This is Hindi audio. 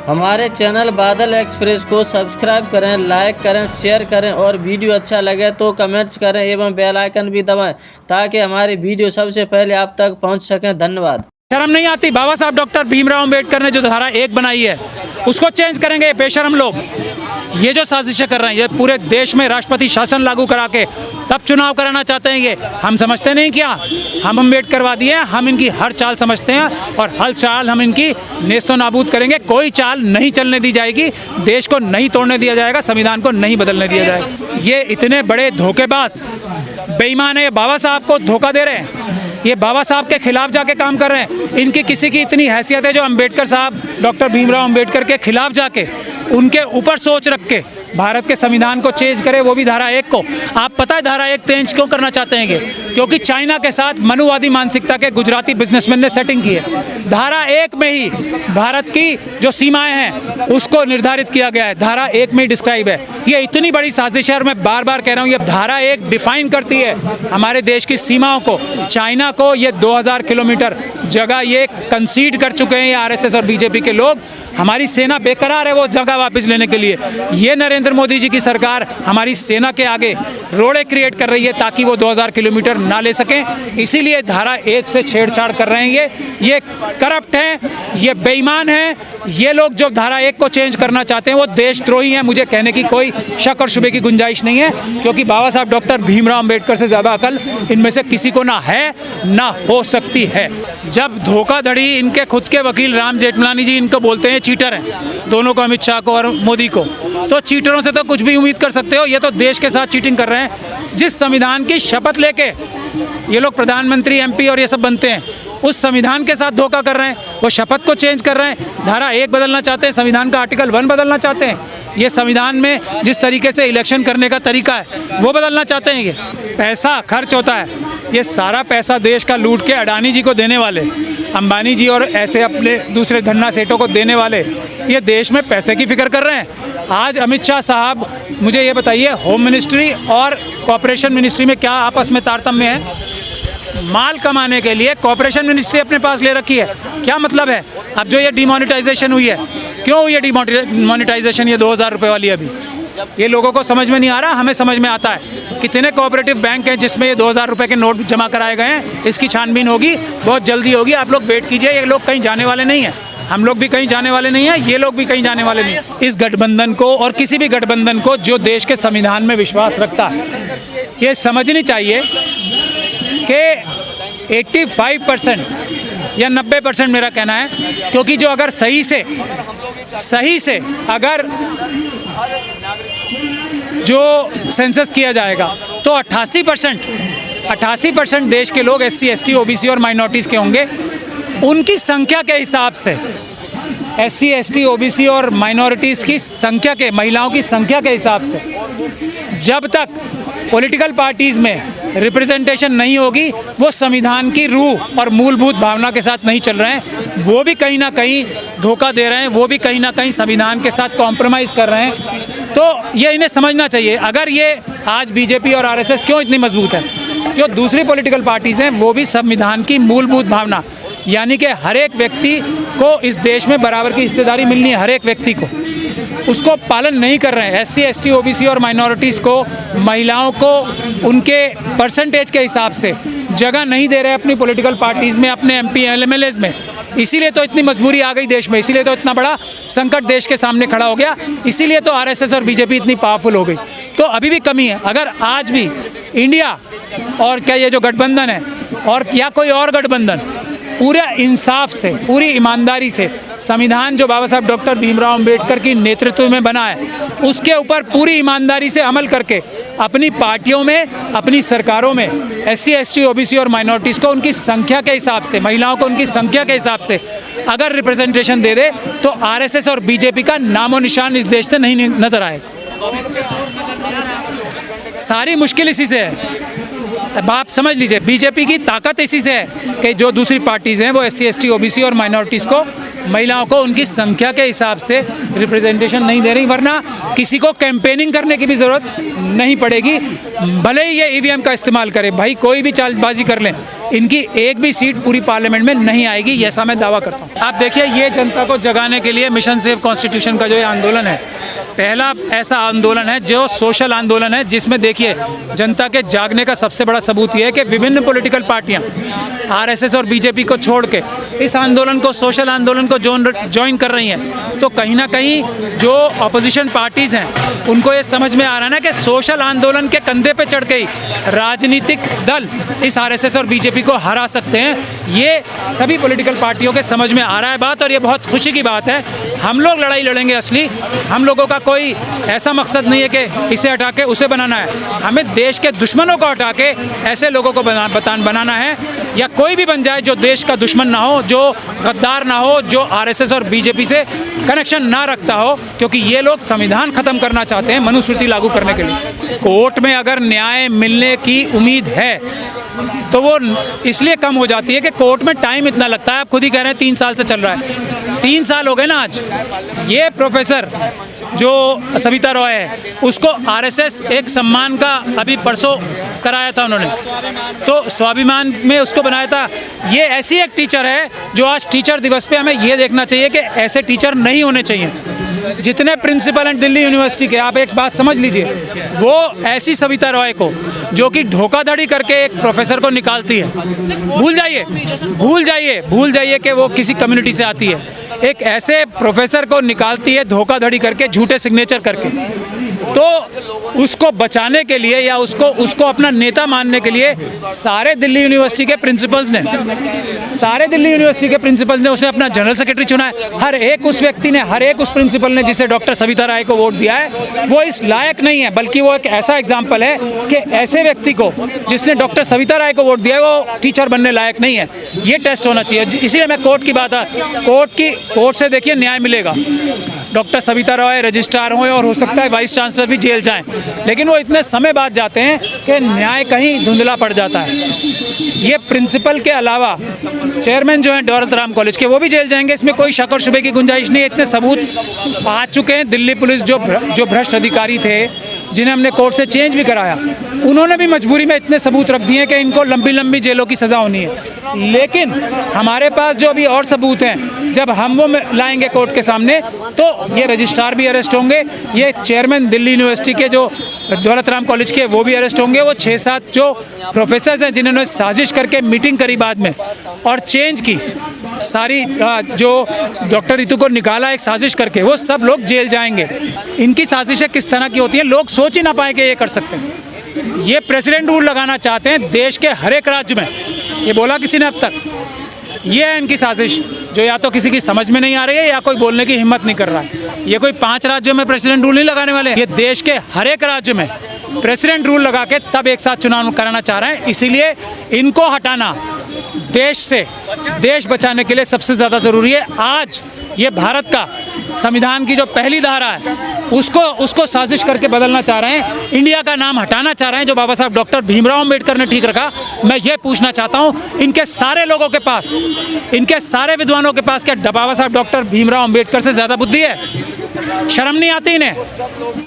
हमारे चैनल बादल एक्सप्रेस को सब्सक्राइब करें, लाइक करें, शेयर करें और वीडियो अच्छा लगे तो कमेंट्स करें एवं बेल आइकन भी दबाएं ताकि हमारी वीडियो सबसे पहले आप तक पहुंच सकें। धन्यवाद। शर्म नहीं आती? बाबा साहब डॉक्टर भीमराव अंबेडकर ने जो धारा 1 बनाई है उसको चेंज करेंगे बेशरम लोग। ये जो साजिशें कर रहे हैं, ये पूरे देश में राष्ट्रपति शासन लागू करा के तब चुनाव कराना चाहते हैं। ये हम समझते नहीं क्या? हम अम्बेडकरवादी हैं, हम इनकी हर चाल समझते हैं और हर चाल हम इनकी नेस्तो नाबूद करेंगे। कोई चाल नहीं चलने दी जाएगी, देश को नहीं तोड़ने दिया जाएगा, संविधान को नहीं बदलने दिया जाएगा। ये इतने बड़े धोखेबाज बेईमान है, ये बाबा साहब को धोखा दे रहे हैं, ये बाबा साहब के खिलाफ जाके काम कर रहे हैं। इनकी किसी की इतनी हैसियत है जो अंबेडकर साहब डॉक्टर भीमराव अंबेडकर के खिलाफ जाके उनके ऊपर सोच रख के भारत के संविधान को चेंज करे, वो भी धारा 1 को। आप पता है धारा 1 चेंज क्यों करना चाहते हैं? क्योंकि चाइना के साथ मनुवादी मानसिकता के गुजराती बिजनेसमैन ने सेटिंग की है। धारा 1 में ही भारत की जो सीमाएं हैं उसको निर्धारित किया गया है, धारा 1 में ही डिस्क्राइब है। ये इतनी बड़ी साजिश है और मैं बार बार कह रहा हूँ, ये धारा 1 डिफाइन करती है हमारे देश की सीमाओं को। चाइना को ये 2000 किलोमीटर जगह ये कंसीड कर चुके हैं, ये आरएसएस और बीजेपी के लोग। हमारी सेना बेकरार है वो जगह वापस लेने के लिए। ये नरेंद्र मोदी जी की सरकार हमारी सेना के आगे रोड़े क्रिएट कर रही है ताकि वो 2000 किलोमीटर ना ले सकें। इसीलिए धारा 1 से छेड़छाड़ कर रहे हैं। ये करप्ट हैं, ये बेईमान हैं। ये लोग जो धारा 1 को चेंज करना चाहते हैं वो देशद्रोही हैं। मुझे कहने की कोई शक और शुबे की गुंजाइश नहीं है, क्योंकि बाबा साहब डॉक्टर भीमराव अंबेडकर से ज़्यादा अकल इनमें से किसी को ना है ना हो सकती है। जब धोखाधड़ी इनके खुद के वकील राम जेठमलानी जी इनको बोलते हैं चीटर हैं, दोनों को, अमित शाह को और मोदी को, तो चीटरों से तो कुछ भी उम्मीद कर सकते हो। ये तो देश के साथ चीटिंग कर रहे हैं। जिस संविधान की शपथ लेके ये लोग प्रधानमंत्री, एमपी और ये सब बनते हैं, उस संविधान के साथ धोखा कर रहे हैं। वो शपथ को चेंज कर रहे हैं, धारा 1 बदलना चाहते हैं, संविधान का आर्टिकल 1 बदलना चाहते हैं। ये संविधान में जिस तरीके से इलेक्शन करने का तरीका है वो बदलना चाहते हैं। ये पैसा खर्च होता है, ये सारा पैसा देश का लूट के अडानी जी को देने वाले, अंबानी जी और ऐसे अपने दूसरे धन्ना सेठों को देने वाले, ये देश में पैसे की फिक्र कर रहे हैं। आज अमित शाह साहब, मुझे ये बताइए, होम मिनिस्ट्री और कॉर्पोरेशन मिनिस्ट्री में क्या आपस में तारतम्य है? माल कमाने के लिए कॉर्पोरेशन मिनिस्ट्री अपने पास ले रखी है। क्या मतलब है? अब जो ये डिमोनेटाइजेशन हुई है, क्यों हुई है डिमोनेटाइजेशन ये 2000 रुपये वाली? अभी ये लोगों को समझ में नहीं आ रहा, हमें समझ में आता है। कितने कोऑपरेटिव बैंक हैं जिसमें ये 2000 रुपये के नोट जमा कराए गए हैं? इसकी छानबीन होगी, बहुत जल्दी होगी। आप लोग वेट कीजिए। ये लोग कहीं जाने वाले नहीं हैं, हम लोग भी कहीं जाने वाले नहीं हैं, ये लोग भी कहीं जाने वाले नहीं हैं। इस गठबंधन को और किसी भी गठबंधन को जो देश के संविधान में विश्वास रखता है, ये समझनी चाहिए कि 85% या 90% मेरा कहना है, क्योंकि जो अगर सही से अगर जो सेंसस किया जाएगा तो 88% देश के लोग SC, ST, OBC और माइनॉरिटीज़ के होंगे। उनकी संख्या के हिसाब से SC, ST, OBC और माइनॉरिटीज़ की संख्या के, महिलाओं की संख्या के हिसाब से जब तक पॉलिटिकल पार्टीज़ में रिप्रेजेंटेशन नहीं होगी, वो संविधान की रूह और मूलभूत भावना के साथ नहीं चल रहे हैं। वो भी कहीं ना कहीं धोखा दे रहे हैं, वो भी कहीं ना कहीं संविधान के साथ कॉम्प्रोमाइज़ कर रहे हैं। तो ये इन्हें समझना चाहिए। अगर ये आज बीजेपी और आरएसएस क्यों इतनी मजबूत है? जो दूसरी पॉलिटिकल पार्टीज़ हैं वो भी संविधान की मूलभूत भावना, यानी कि हर एक व्यक्ति को इस देश में बराबर की हिस्सेदारी मिलनी है, हर एक व्यक्ति को, उसको पालन नहीं कर रहे हैं। SC, ST, OBC और माइनॉरिटीज़ को, महिलाओं को उनके परसेंटेज के हिसाब से जगह नहीं दे रहे अपनी पॉलिटिकल पार्टीज़ में, अपने MP, LMLAs में। इसीलिए तो इतनी मजबूरी आ गई देश में, इसीलिए तो इतना बड़ा संकट देश के सामने खड़ा हो गया, इसीलिए तो आरएसएस और बीजेपी इतनी पावरफुल हो गई। तो अभी भी कमी है। अगर आज भी इंडिया और क्या ये जो गठबंधन है और या कोई और गठबंधन पूरे इंसाफ से, पूरी ईमानदारी से संविधान जो बाबा साहब डॉक्टर भीमराव अंबेडकर की नेतृत्व में बना है उसके ऊपर पूरी ईमानदारी से अमल करके अपनी पार्टियों में, अपनी सरकारों में SC, ST, OBC और माइनॉरिटीज़ को उनकी संख्या के हिसाब से, महिलाओं को उनकी संख्या के हिसाब से अगर रिप्रेजेंटेशन दे दे तो आरएसएस और बीजेपी का नामो निशान इस देश से नहीं नजर आएगा। सारी मुश्किल इसी से है। अब आप समझ लीजिए, बीजेपी की ताकत इसी से है कि जो दूसरी पार्टीज़ हैं वो SC, ST, OBC और माइनॉरिटीज़ को, महिलाओं को उनकी संख्या के हिसाब से रिप्रेजेंटेशन नहीं दे रही, वरना किसी को कैंपेनिंग करने की भी ज़रूरत नहीं पड़ेगी। भले ही ये EVM का इस्तेमाल करें, भाई कोई भी चालबाजी कर लें, इनकी एक भी सीट पूरी पार्लियामेंट में नहीं आएगी, ऐसा मैं दावा करता हूँ। आप देखिए, ये जनता को जगाने के लिए मिशन सेव कॉन्स्टिट्यूशन का जो ये आंदोलन है, पहला ऐसा आंदोलन है जो सोशल आंदोलन है, जिसमें देखिए जनता के जागने का सबसे बड़ा सबूत ये है कि विभिन्न पॉलिटिकल पार्टियां आरएसएस और बीजेपी को छोड़ के इस आंदोलन को, सोशल आंदोलन को ज्वाइन कर रही हैं। तो कहीं ना कहीं जो अपोजिशन पार्टीज़ हैं उनको ये समझ में आ रहा है ना कि सोशल आंदोलन के कंधे पे चढ़ के ही राजनीतिक दल इस आरएसएस और बीजेपी को हरा सकते हैं। ये सभी पॉलिटिकल पार्टियों के समझ में आ रहा है बात, और ये बहुत खुशी की बात है। हम लोग लड़ाई लड़ेंगे असली, हम लोगों का कोई ऐसा मकसद नहीं है कि इसे हटा के उसे बनाना है। हमें देश के दुश्मनों को हटा के ऐसे लोगों को बनाना है, या कोई भी बन जाए जो देश का दुश्मन ना हो, जो गद्दार ना हो, जो आरएसएस और बीजेपी से कनेक्शन ना रखता हो, क्योंकि ये लोग संविधान खत्म करना चाहते हैं मनुस्मृति लागू करने के लिए। कोर्ट में अगर न्याय मिलने की उम्मीद है तो वो इसलिए कम हो जाती है कि कोर्ट में टाइम इतना लगता है। आप खुद ही कह रहे हैं 3 साल से चल रहा है, 3 साल हो गए ना आज। ये प्रोफेसर जो सविता रॉय है, उसको आरएसएस एक सम्मान का अभी परसों कराया था उन्होंने, तो स्वाभिमान में उसको बनाया था। ये ऐसी एक टीचर है जो आज टीचर दिवस पे हमें ये देखना चाहिए कि ऐसे टीचर नहीं होने चाहिए। जितने प्रिंसिपल हैं दिल्ली यूनिवर्सिटी के, आप एक बात समझ लीजिए, वो ऐसी सविता रॉय को जो कि धोखाधड़ी करके एक प्रोफेसर को निकालती है, भूल जाइए कि वो किसी कम्युनिटी से आती है। एक ऐसे प्रोफेसर को निकालती है धोखाधड़ी करके, झूठे सिग्नेचर करके। तो उसको बचाने के लिए या उसको अपना नेता मानने के लिए सारे दिल्ली यूनिवर्सिटी के प्रिंसिपल्स ने उसे अपना जनरल सेक्रेटरी चुना है। हर एक उस व्यक्ति ने, हर एक उस प्रिंसिपल ने जिसे डॉक्टर सविता राय को वोट दिया है, वो इस लायक नहीं है, बल्कि वो एक ऐसा एग्जाम्पल है कि ऐसे व्यक्ति को जिसने डॉक्टर सविता राय को वोट दिया है वो टीचर बनने लायक नहीं है। ये टेस्ट होना चाहिए। इसीलिए मैं कोर्ट की बात है, कोर्ट से देखिए न्याय मिलेगा। डॉक्टर सविता रॉय रजिस्ट्रार हों और हो सकता है वाइस चांसलर भी जेल जाएं, लेकिन वो इतने समय बाद जाते हैं कि न्याय कहीं धुंधला पड़ जाता है। ये प्रिंसिपल के अलावा चेयरमैन जो हैं दौलत राम कॉलेज के, वो भी जेल जाएंगे, इसमें कोई शक और शुबे की गुंजाइश नहीं है। इतने सबूत आ चुके हैं। दिल्ली पुलिस जो भ्रष्ट अधिकारी थे, जिन्हें हमने कोर्ट से चेंज भी कराया, उन्होंने भी मजबूरी में इतने सबूत रख दिए कि इनको लंबी लंबी जेलों की सज़ा होनी है। लेकिन हमारे पास जो अभी और सबूत हैं, जब हम वो लाएंगे कोर्ट के सामने, तो ये रजिस्ट्रार भी अरेस्ट होंगे, ये चेयरमैन दिल्ली यूनिवर्सिटी के जो दौलत राम कॉलेज के, वो भी अरेस्ट होंगे। वो 6-7 जो प्रोफेसर्स हैं जिन्होंने साजिश करके मीटिंग करी बाद में और चेंज की सारी, जो डॉक्टर रितु को निकाला एक साजिश करके, वो सब लोग जेल जाएंगे। इनकी साजिशें किस तरह की होती हैं, लोग सोच ही ना पाए कि ये कर सकते हैं। ये प्रेसिडेंट रूल लगाना चाहते हैं देश के हर एक राज्य में, ये बोला किसी ने अब तक। ये है इनकी साजिश, जो या तो किसी की समझ में नहीं आ रही है या कोई बोलने की हिम्मत नहीं कर रहा है। ये कोई 5 राज्यों में प्रेसिडेंट रूल नहीं लगाने वाले, ये देश के हर एक राज्य में प्रेसिडेंट रूल लगा के तब एक साथ चुनाव कराना चाह रहे हैं। इसीलिए इनको हटाना देश बचाने के लिए सबसे ज़्यादा ज़रूरी है। आज ये भारत का संविधान की जो पहली धारा है, उसको साजिश करके बदलना चाह रहे हैं, इंडिया का नाम हटाना चाह रहे हैं, जो बाबा साहब डॉक्टर भीमराव अम्बेडकर ने ठीक रखा। मैं ये पूछना चाहता हूँ इनके सारे लोगों के पास, इनके सारे विद्वानों के पास क्या बाबा साहब डॉक्टर भीमराव अम्बेडकर से ज़्यादा बुद्धि है? शर्म नहीं आती इन्हें?